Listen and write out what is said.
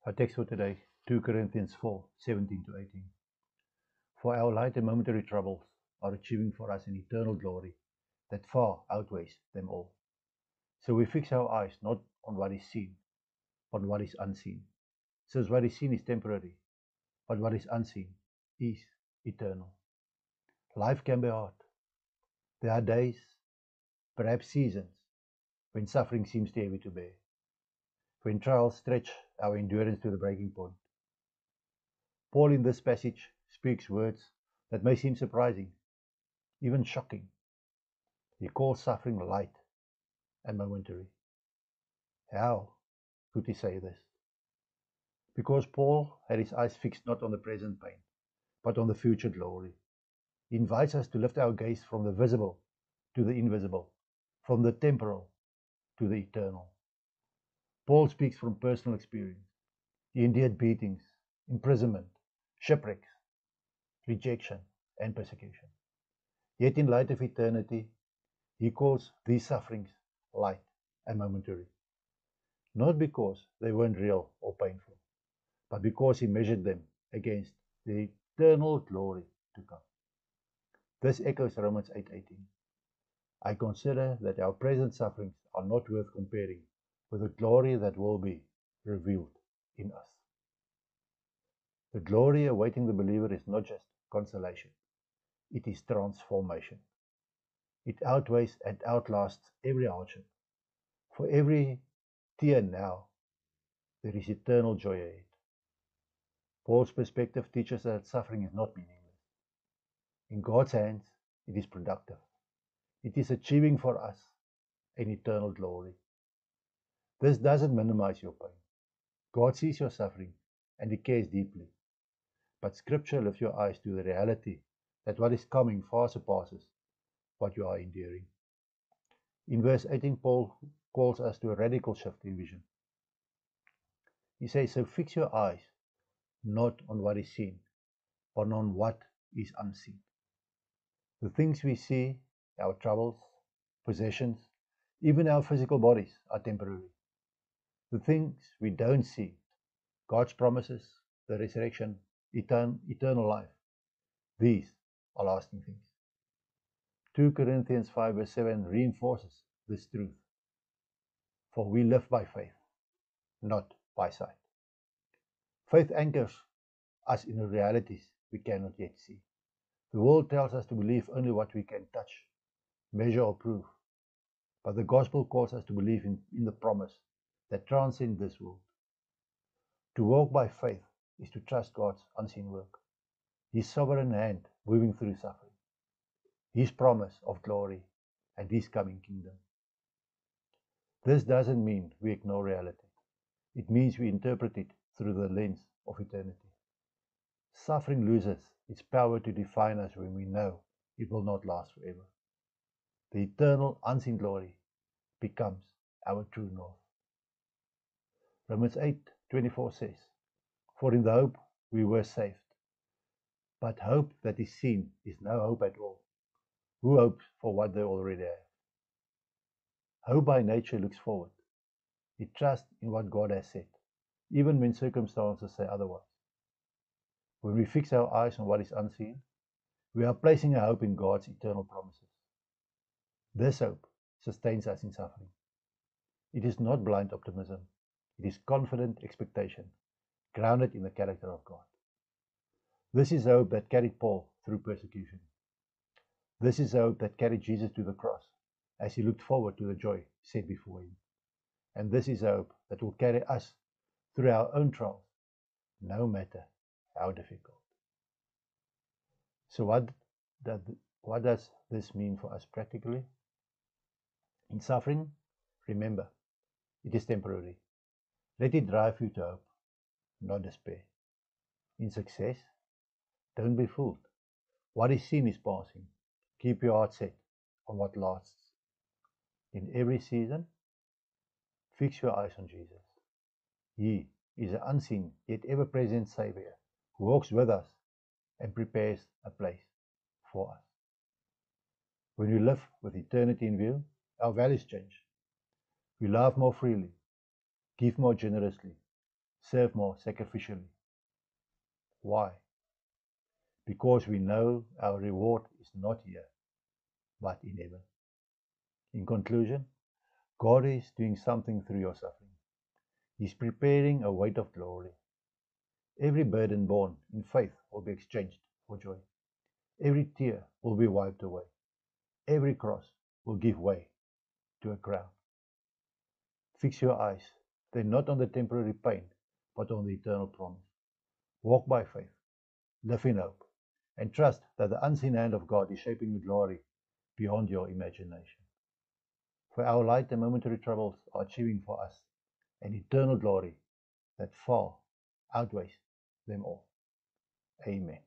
Our text for today, 2 Corinthians 4:17 to 18. For our light and momentary troubles are achieving for us an eternal glory that far outweighs them all. So we fix our eyes not on what is seen, but on what is unseen. Since what is seen is temporary, but what is unseen is eternal. Life can be hard. There are days, perhaps seasons, when suffering seems too heavy to bear, when trials stretch our endurance to the breaking point. Paul in this passage speaks words that may seem surprising, even shocking. He calls suffering light and momentary. How could he say this? Because Paul had his eyes fixed not on the present pain, but on the future glory. He invites us to lift our gaze from the visible to the invisible, from the temporal to the eternal. Paul speaks from personal experience. He endured beatings, imprisonment, shipwrecks, rejection, and persecution. Yet in light of eternity, he calls these sufferings light and momentary. Not because they weren't real or painful, but because he measured them against the eternal glory to come. This echoes Romans 8:18. I consider that our present sufferings are not worth comparing with the glory that will be revealed in us. The glory awaiting the believer is not just consolation, it is transformation. It outweighs and outlasts every hardship. For every tear now, there is eternal joy ahead. Paul's perspective teaches that suffering is not meaningless. In God's hands, it is productive. It is achieving for us an eternal glory. This doesn't minimize your pain. God sees your suffering and He cares deeply. But Scripture lifts your eyes to the reality that what is coming far surpasses what you are enduring. In verse 18, Paul calls us to a radical shift in vision. He says, so fix your eyes not on what is seen, but on what is unseen. The things we see, our troubles, possessions, even our physical bodies are temporary. The things we don't see, God's promises, the resurrection, eternal life, these are lasting things. 2 Corinthians 5 verse 7 reinforces this truth. For we live by faith, not by sight. Faith anchors us in the realities we cannot yet see. The world tells us to believe only what we can touch, measure or prove. But the gospel calls us to believe in the promise that transcends this world. To walk by faith is to trust God's unseen work, His sovereign hand moving through suffering, His promise of glory, and His coming kingdom. This doesn't mean we ignore reality. It means we interpret it through the lens of eternity. Suffering loses its power to define us when we know it will not last forever. The eternal unseen glory becomes our true north. Romans 8:24 says, for in the hope we were saved. But hope that is seen is no hope at all. Who hopes for what they already have? Hope by nature looks forward. It trusts in what God has said, even when circumstances say otherwise. When we fix our eyes on what is unseen, we are placing our hope in God's eternal promises. This hope sustains us in suffering. It is not blind optimism. It is confident expectation, grounded in the character of God. This is hope that carried Paul through persecution. This is hope that carried Jesus to the cross as he looked forward to the joy set before him. And this is hope that will carry us through our own trials, no matter how difficult. So what does this mean for us practically? In suffering, remember, it is temporary. Let it drive you to hope, not despair. In success, don't be fooled. What is seen is passing. Keep your heart set on what lasts. In every season, fix your eyes on Jesus. He is an unseen yet ever-present Savior who walks with us and prepares a place for us. When we live with eternity in view, our values change. We love more freely, give more generously, serve more sacrificially. Why? Because we know our reward is not here, but in heaven. In conclusion, God is doing something through your suffering. He's preparing a weight of glory. Every burden borne in faith will be exchanged for joy. Every tear will be wiped away. Every cross will give way to a crown. Fix your eyes, then not on the temporary pain, but on the eternal promise. Walk by faith, live in hope, and trust that the unseen hand of God is shaping your glory beyond your imagination. For our light and momentary troubles are achieving for us an eternal glory that far outweighs them all. Amen.